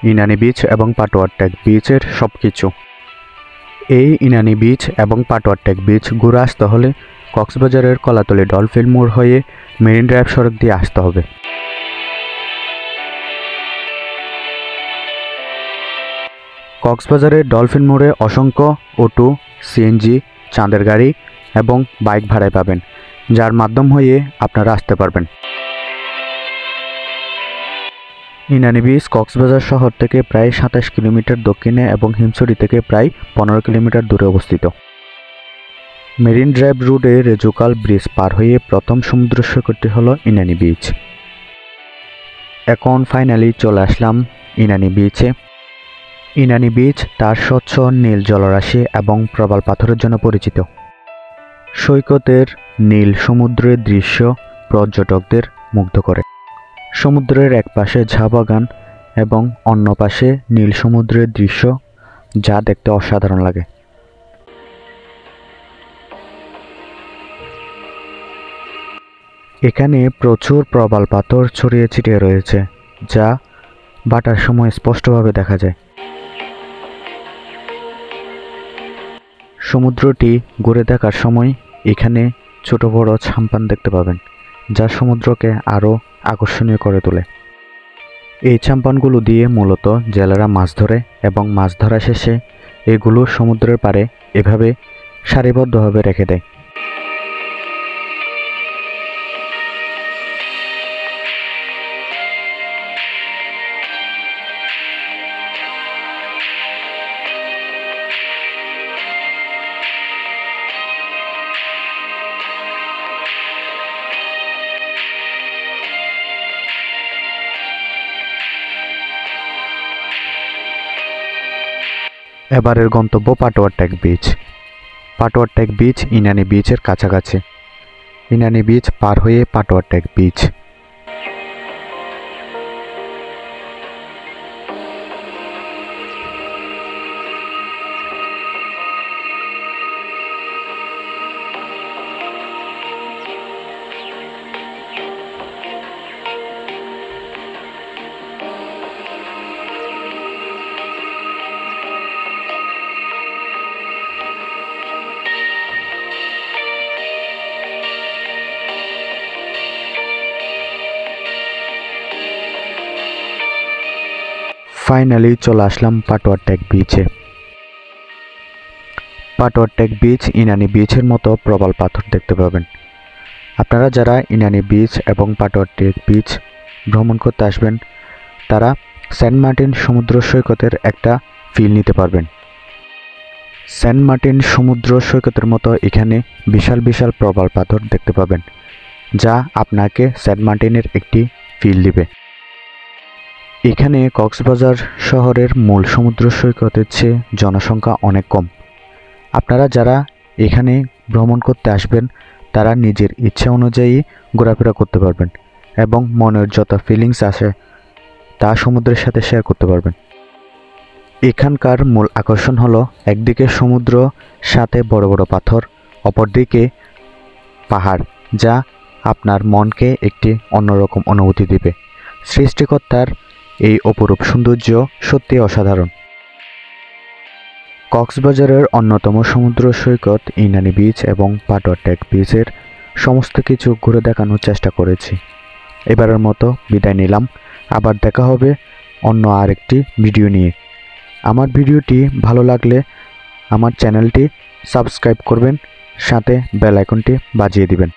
Inani beach এবং Patuar take বিচের সবকিছু। এই ইনানি বিচ এবং পাটোয়ার টেক বিচ ঘুরে আসতে হলে কক্সবাজারের কলাতলী ডলফিন মোড় হয়ে মেরিন ড্রাইভ সড়ক দিয়ে আসতে হবে। কক্সবাজারের ডলফিন মোড়ে অসংখ্য অটো, সিএনজি, চাঁদের গাড়ি এবং বাইক ভাড়ায় পাবেন, যার মাধ্যম হয়ে আপনারা আসতে পারবেন। ইনানি বিচ কক্সবাজার শহর থেকে প্রায় 27 কিলোমিটার দক্ষিণে এবং হিমছড়ি থেকে প্রায় 15 কিলোমিটার দূরে অবস্থিত। মেরিন ড্রাইভ রোডে রেজুকাল ব্রিজ পার হয়ে প্রথম সমুদ্র সৈকতটি হলো ইনানি বিচ। এখন ফাইনালি চলে আসলাম ইনানি বিচে। ইনানি বিচ তার স্বচ্ছ নীল জলরাশি এবং প্রবাল পাথরের জন্য পরিচিত। সৈকতের নীল সমুদ্রের দৃশ্য পর্যটকদের মুগ্ধ করে। সমুদ্রের এক পাশে ঝা বাগান এবং অন্য পাশে নীল সমুদ্রের দৃশ্য, যা দেখতে অসাধারণ লাগে। এখানে প্রচুর প্রবাল পাথর ছড়িয়ে ছিটিয়ে রয়েছে, যা ভাটার সময় স্পষ্টভাবে দেখা যায়। সমুদ্রটি ঘুরে দেখার সময় এখানে ছোট বড় ছাম্পান দেখতে পাবেন, যা সমুদ্রকে আরও আকর্ষণীয় করে তোলে। এই ছাম্পানগুলো দিয়ে মূলত জেলেরা মাছ ধরে এবং মাছ ধরা শেষে এগুলো সমুদ্রের পাড়ে এভাবে সারিবদ্ধভাবে রেখে দেয়। এবারের গন্তব্য পাটোয়ার টেক বিচ। পাটোয়ার টেক বিচ ইনানি বিচের কাছাকাছি। ইনানি বিচ পার হয়ে পাটোয়ার টেক বিচ। ফাইনালি চলে আসলাম পাটোয়ার টেক বিচে। পাটোয়ার টেক বিচ ইনানি বিচের মতো প্রবাল পাথর দেখতে পাবেন। আপনারা যারা ইনানি বিচ এবং পাটোয়ার টেক বিচ ভ্রমণ করতে আসবেন, তারা সেন্ট মার্টিন সমুদ্র সৈকতের একটা ফিল নিতে পারবেন। সেন্ট মার্টিন সমুদ্র সৈকতের মতো এখানে বিশাল বিশাল প্রবাল পাথর দেখতে পাবেন, যা আপনাকে সেন্ট মার্টিনের একটি ফিল দিবে। এখানে কক্সবাজার শহরের মূল সমুদ্র সৈকতের চেয়ে জনসংখ্যা অনেক কম। আপনারা যারা এখানে ভ্রমণ করতে আসবেন, তারা নিজের ইচ্ছা অনুযায়ী ঘোরাফেরা করতে পারবেন এবং মনের যত ফিলিংস আসে তা সমুদ্রের সাথে শেয়ার করতে পারবেন। এখানকার মূল আকর্ষণ হলো একদিকে সমুদ্র, সাথে বড় বড় পাথর, অপরদিকে পাহাড়, যা আপনার মনকে একটি অন্যরকম অনুভূতি দিবে। সৃষ্টিকর্তার এই অপরূপ সৌন্দর্য সত্যি অসাধারণ। কক্সবাজারের অন্যতম সমুদ্র সৈকত ইনানি বিচ এবং পাটোয়ার টেক বিচের সমস্ত কিছু ঘুরে দেখানোর চেষ্টা করেছি। এবারের মতো বিদায় নিলাম। আবার দেখা হবে অন্য আরেকটি ভিডিও নিয়ে। আমার ভিডিওটি ভালো লাগলে আমার চ্যানেলটি সাবস্ক্রাইব করবেন, সাথে বেল আইকনটি বাজিয়ে দিবেন।